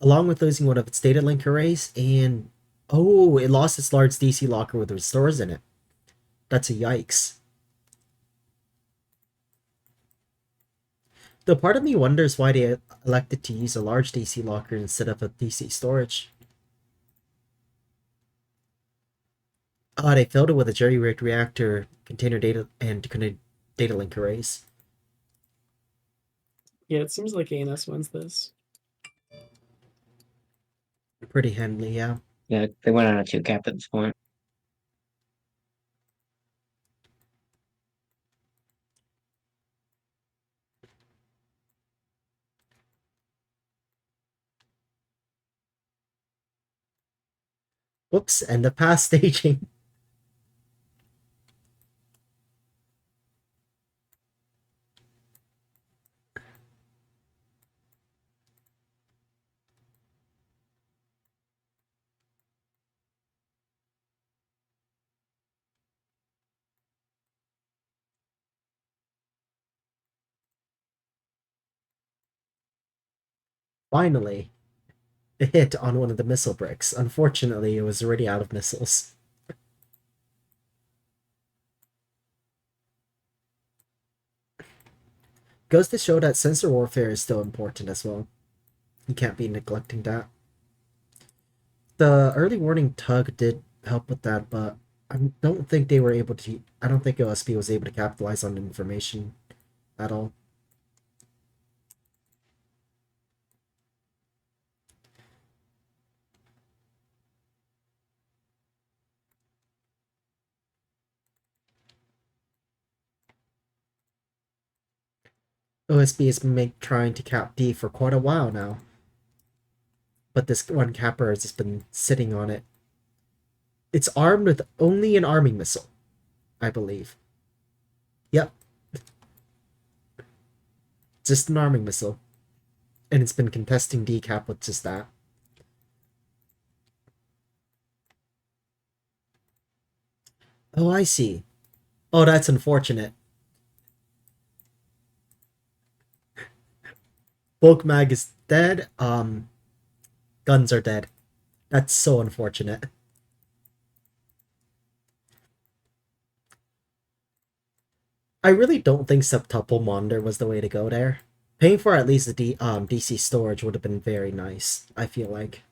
along with losing one of its data link arrays, and oh, it lost its large DC locker with restores in it. That's a yikes. Though part of me wonders why they elected to use a large DC locker instead of a DC storage. They filled it with a jerry-rigged reactor, container data, and data link arrays. Yeah, it seems like ANS wins this. Pretty handily, yeah. Yeah, they went on a 2 cap at this point. Whoops, and the pass staging. Finally, a hit on one of the missile bricks. Unfortunately, it was already out of missiles. Goes to show that sensor warfare is still important as well. You can't be neglecting that. The early warning tug did help with that, but I don't think they were able to. I don't think OSP was able to capitalize on the information at all. OSB has been trying to cap D for quite a while now, but this one capper has just been sitting on it. It's armed with only an arming missile, I believe. Yep. Just an arming missile. And it's been contesting D cap with just that. Oh, I see. Oh, that's unfortunate. Bulk mag is dead. Guns are dead. That's so unfortunate. I really don't think septuple monitor was the way to go there. Paying for at least the DC storage would have been very nice, I feel like.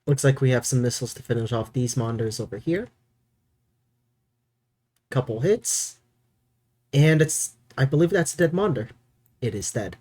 Looks like we have some missiles to finish off these monitors over here. Couple hits. And it's, I believe that's a dead monitor. It is dead.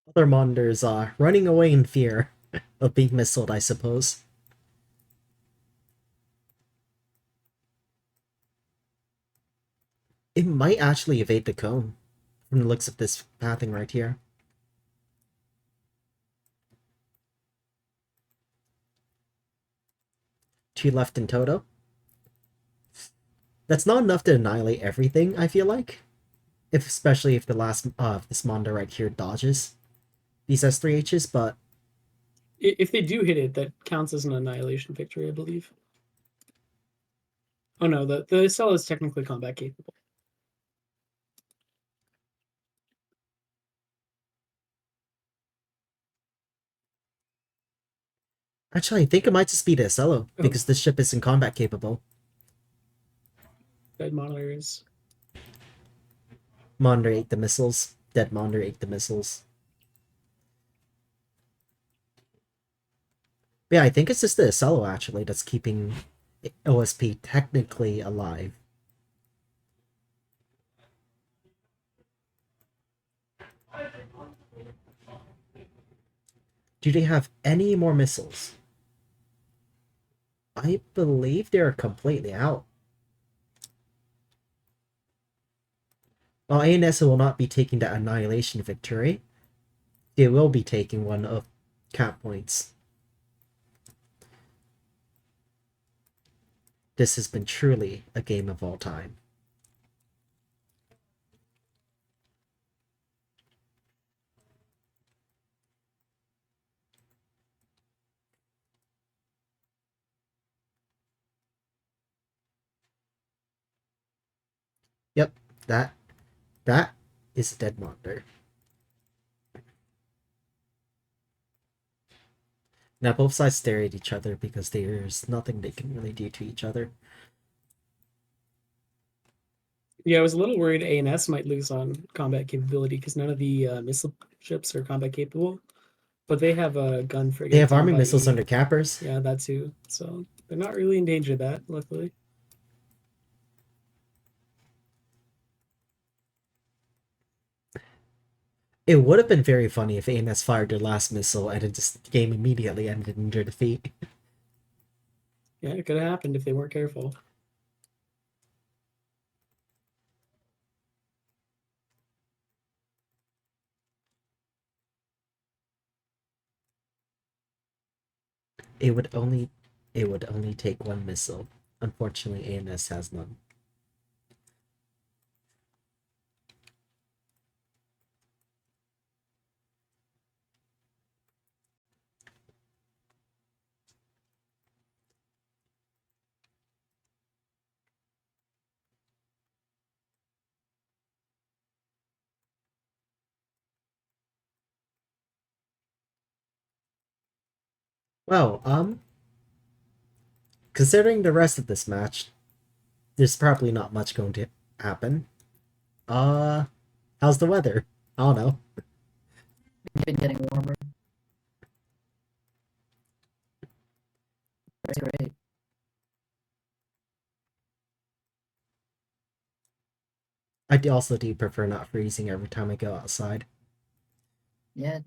Other monitors are running away in fear of being missiled, I suppose. It might actually evade the cone, from the looks of this pathing right here. Two left in toto. That's not enough to annihilate everything, I feel like. Especially if the last this monitor right here dodges these S3Hs, but If they do hit it, that counts as an annihilation victory, I believe. Oh no, the cell is technically combat capable. actually I think it might just be the Acello, Oh. because this ship isn't combat capable. Dead monitor is. Monitor ate the missiles. Dead monitor ate the missiles. But yeah, I think it's just the Acello actually that's keeping OSP technically alive. Do they have any more missiles? I believe they're completely out. While ANS will not be taking the annihilation victory, they will be taking one of cap points. This has been truly a game of all time. Yep, that is a dead monitor. Now both sides stare at each other because there's nothing they can really do to each other. Yeah, I was a little worried ANS might lose on combat capability because none of the missile ships are combat capable, but they have a gun frigate. They have arming missiles under cappers. Yeah, that too. So they're not really in danger of that, luckily. It would have been very funny if ANS fired their last missile and the game immediately ended in their defeat. Yeah, it could have happened if they weren't careful. It would only take one missile. Unfortunately, ANS has none. Well, considering the rest of this match, there's probably not much going to happen. How's the weather? I don't know. Been getting warmer. That's great. Also do prefer not freezing every time I go outside. Yeah.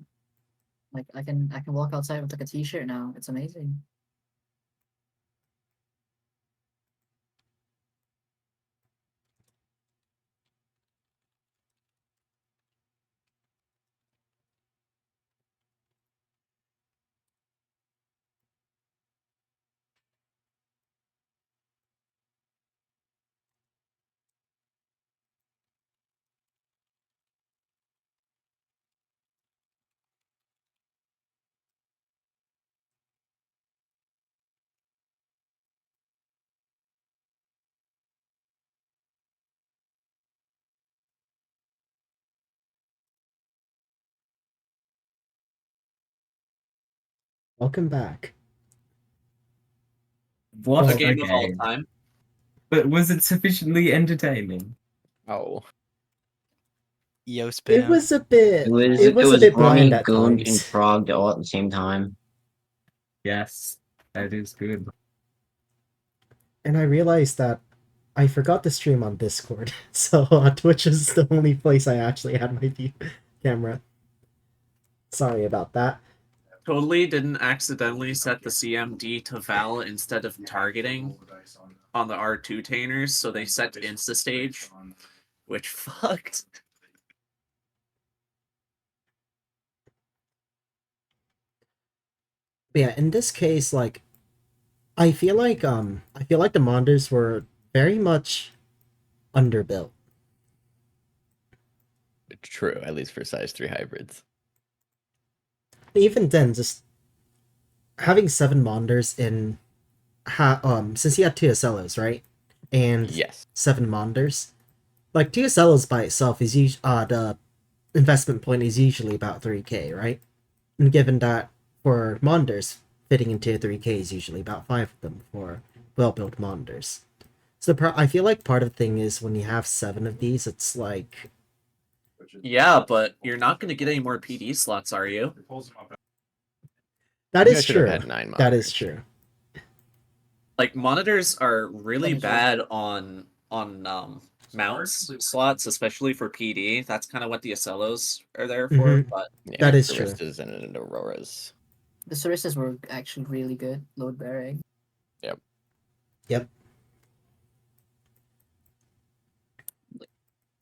Like I can walk outside with like a t-shirt now. It's amazing. Welcome back. What A a game of all game. time. But was it sufficiently entertaining? Oh. Yo, spin It out. was a bit. It was It was a bit bland Brony, at Gooned, and times. Frogged all at the same time. Yes, that is good. And I realized that I forgot to stream on Discord, so Twitch is the only place I actually had my camera. Sorry about that. Totally didn't accidentally set the CMD to Val instead of targeting on the R2 tainers, so they set to Insta stage, which fucked. But yeah, in this case, like, I feel like the Monders were very much underbuilt. True, at least for size 3 hybrids. Even then, just having 7 Monders in since you had 2 Acellos, right? And Yes. 7 Monders. Like 2 Acellos by itself is the investment point is usually about 3k, right? And given that for Monders, fitting into 3k is usually about 5 of them for well-built Monders. So I feel like part of the thing is when you have 7 of these, it's like... Yeah, but you're not going to get any more PD slots, are you? That You guys is should have true. had 9 That is monitors. true. Like, monitors are really That is bad on mounts slots, especially for PD. That's kind of what the Acellos are there for. Mhm. But Yeah, That like is true. Aristas and Auroras. The Saristas were actually really good load bearing. Yep.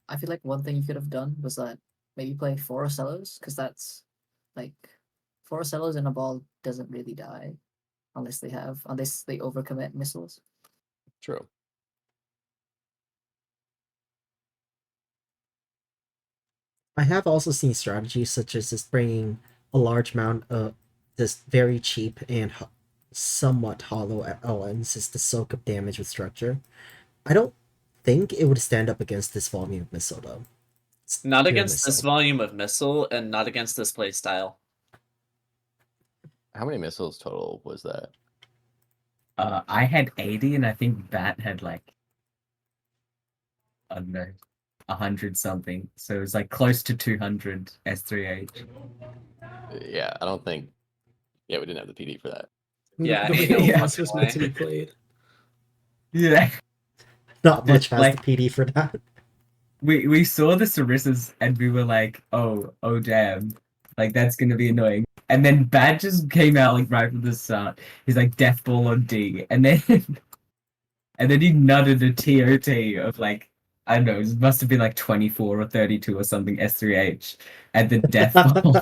I feel like one thing you could have done was that maybe play 4 Ocellos, because that's like 4 Ocellos in a ball doesn't really die unless they overcommit missiles. True. I have also seen strategies such as just bringing a large amount of this very cheap and somewhat hollow LNs just to soak up damage with structure. I don't think it would stand up against this volume of missile though. It's not pure against this missile. volume of missile and not against this playstyle. How many missiles total was that? I had 80, and I think Bat had like, I don't know, 100 something. So it was like close to 200 S3H. Yeah, I don't think. Yeah, we didn't have the PD for that. Yeah, The way ain't no AS fucking was meant to way. be played. Yeah. Not much has Like- the PD for that. We saw the Sarissas and we were like, oh damn, like that's gonna be annoying. And then Bad just came out like right from the start. He's like death ball on D, and then he nutted a TOT of like, I don't know, it must have been like 24 or 32 or something S3H at the death ball.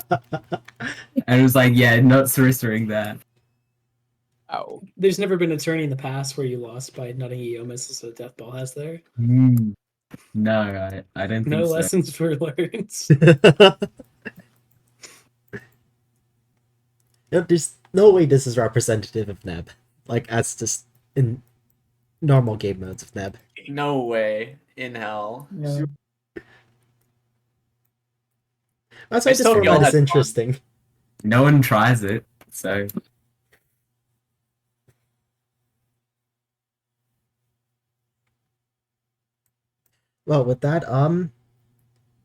And it was like, yeah, not Sarissaing that. Ow. There's never been a tourney in the past where you lost by nutting EO missiles so Death Ball has there. No, I don't No think so. lessons were learned. No, there's no way this is representative of Neb. Like, as just in normal game modes of Neb. No way in hell. No. That's I why this still hope y'all format is had fun. interesting. No one tries it, so Well, with that,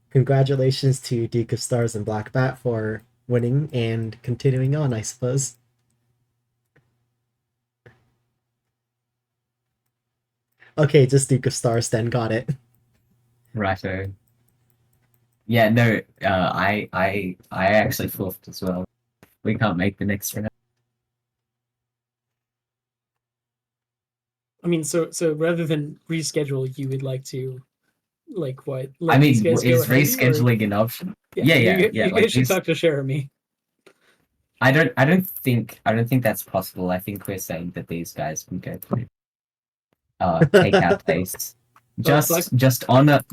congratulations to Duke of Stars and Black Bat for winning and continuing on, I suppose. Okay, just Duke of Stars then, got it. righto. Yeah, no, I actually fourth as well. We can't make the next round. I mean, so rather than reschedule, you would like to, like, what? I Let mean, these guys go is ahead, or- rescheduling an option? Yeah, you yeah. guys Like should these, talk to Jeremy. I don't think that's possible. I think we're saying that these guys can go through. Take our place. Just on a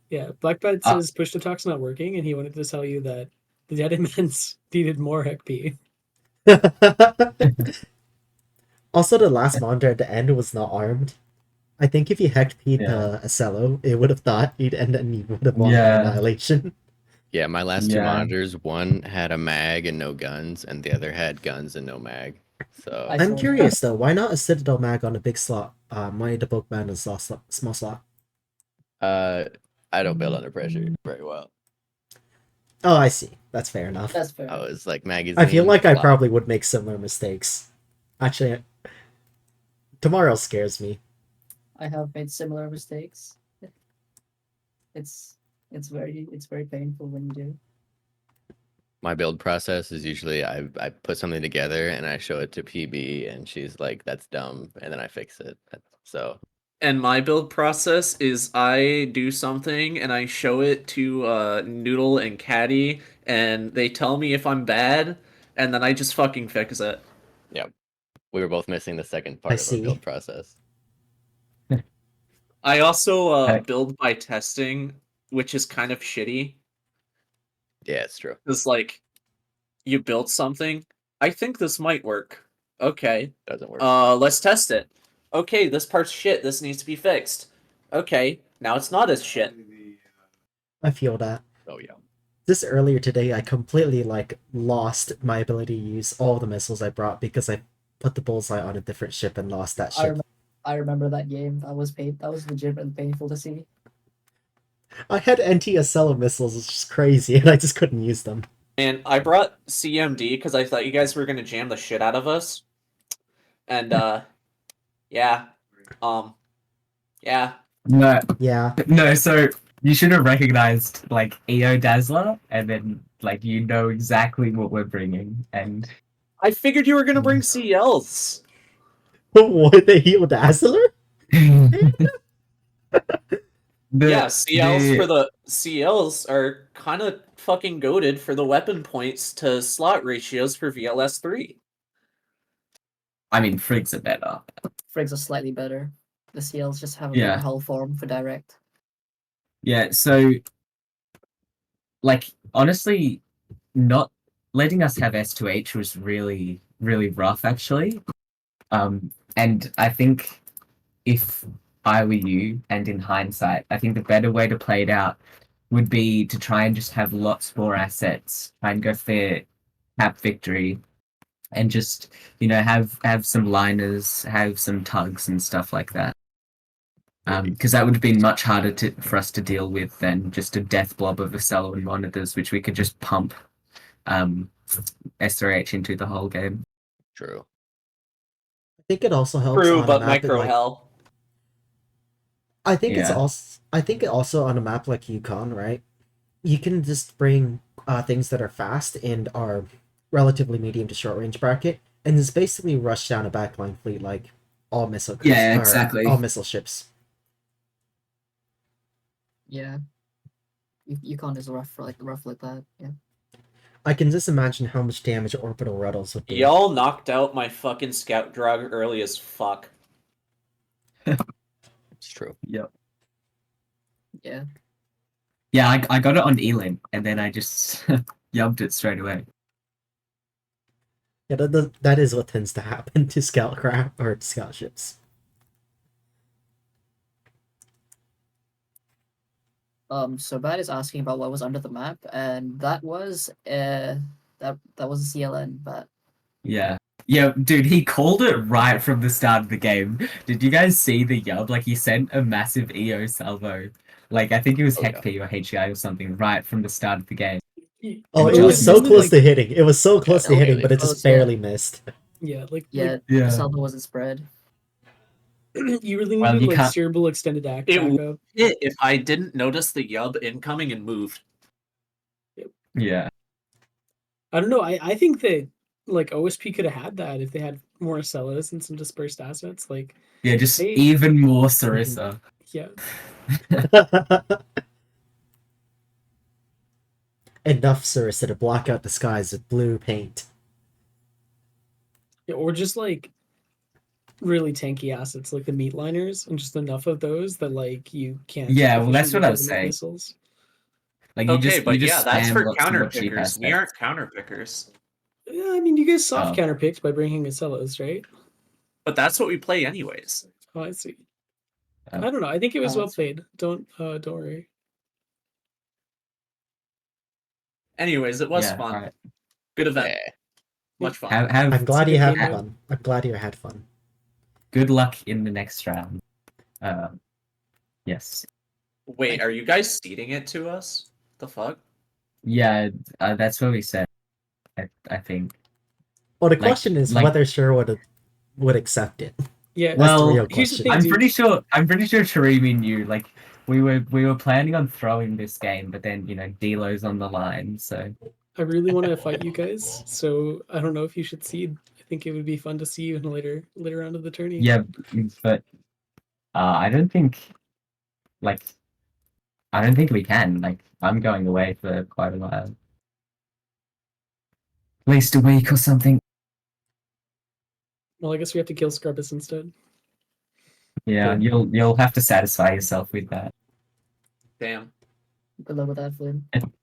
Yeah, Blackbird says push to talk's not working, and he wanted to tell you that the dead immense needed more XP. Also, the last monitor at the end was not armed. I think if you hecked Pete Yeah. Acello, it would have thought he'd end and he would have won by Yeah. annihilation. Yeah, my last two Yeah. monitors, one had a mag and no guns, and the other had guns and no mag. So I I'm saw curious though, why not a Citadel mag on a big slot? Why the book man is small slot? I don't build under pressure very well. Oh, I see. That's fair enough. That's fair. I was like magazine. I feel like I slot. probably would make similar mistakes. Actually, tomorrow scares me. I have made similar mistakes. It's very painful when you do. My build process is usually I put something together and I show it to PB and she's like, "That's dumb," and then I fix it. So And my build process is I do something and I show it to Noodle and Caddy, and they tell me if I'm bad, and then I just fucking fix it. we were both missing the second I part of our see. build process. I also Hey. build by testing, which is kind of shitty. Yeah, it's true. Because, like, you build something, I think this might work. Okay. Doesn't work. Let's test it. Okay, this part's shit, this needs to be fixed. Okay, now it's not as shit. I feel that. Oh yeah. This earlier today, I completely lost my ability to use all the missiles I brought because I put the bullseye on a different ship and lost that ship. I remember that game. That was legitimately painful to see. I had anti-Acello missiles, which is crazy, and I just couldn't use them. And I brought CMD because I thought you guys were gonna jam the shit out of us. And yeah. Yeah. No, Yeah. no. So you should have recognized like EO Dazzler, and then like you know exactly what we're bringing, and I figured you were gonna bring CLs. What, the Heal Dazzler? Yeah, CLs are kind of fucking goated for the weapon points to slot ratios for VLS3. I mean, Frigs are better. Frigs are slightly better. The CLs just have a Yeah. better hull form for direct. Yeah. So, like, honestly, not letting us have S2H was really, really rough, actually. And I think if I were you, and in hindsight, I think the better way to play it out would be to try and just have lots more assets, try and go for cap victory, and just have some liners, have some tugs and stuff like that. Because that would have been much harder for us to deal with than just a death blob of Acello and monitors, which we could just pump S3H into the whole game. True. I think it also helps True, on a but map micro like hell. I think it's Yeah. also on a map like Yukon, right? You can just bring things that are fast and are relatively medium to short range bracket, and just basically rush down a backline fleet like all missile Yeah, or exactly. all missile ships. Yeah. Yukon is rough like that. Yeah. I can just imagine how much damage orbital rattles would do. Y'all knocked out my fucking scout drug early as fuck. It's true. Yep. Yeah. Yeah, I got it on Elin, and then I just yubbed it straight away. Yeah, that is what tends to happen to scout craft or scout ships. So Bad is asking about what was under the map, and that was that was a CLN, but Yeah. Yeah, dude, he called it right from the start of the game. Did you guys see the yub? Like, he sent a massive EO salvo. Like, I think it was Oh, yeah. HECP or HEI or something right from the start of the game. Oh, And it was just so missed it, close like- to hitting. It was so close to okay, hitting, but it just close, yeah. barely missed. Yeah, like yeah, Yeah. the salvo wasn't spread. you really Well, needed you like can't- steerable extended act It backup. If I didn't notice the yub incoming and moved. Yeah. I don't know. I think that like OSP could have had that if they had more Acellas and some dispersed assets. Like, Yeah, just Hey. even more Sarissa. yeah, Enough Sarissa to block out the skies with blue paint. yeah, or just like really tanky assets like the meat liners and just enough of those that like you can't. Yeah, well, that's efficiently what I was detonate saying. Missiles. Like, you Okay, just, but you yeah, just that's spam for lots counter more cheap pickers. We assets. aren't counter pickers. Yeah, I mean, you guys soft Oh. counter picked by bringing Acellas, right? But that's what we play anyways. Oh, I see. Oh. I don't know. I think it was Oh, well that's- played. Don't worry. Anyways, it was Yeah, fun. alright. Good event. Yeah. Much fun. Have I'm glad a you good had game, fun. I'm glad you had fun. good luck in the next round. Yes. Wait, are you guys seeding it to us? The fuck? Yeah, that's what we said. I think. Well, the Like- question is like- whether Sherwood would accept it. Yeah. That's the Well, real here's the question. thing, I'm dude. pretty sure Tarimi knew. Like, we were planning on throwing this game, but then Delo's on the line, so I really want to fight you guys, so I don't know if you should seed. I think it would be fun to see you in a later round of the tourney. yeah. But I don't think we can. Like, I'm going away for quite a while, at least a week or something. Well, I guess we have to kill Scrubbus instead. Yeah, you'll have to satisfy yourself with that. Damn. Good luck with that, Flynn.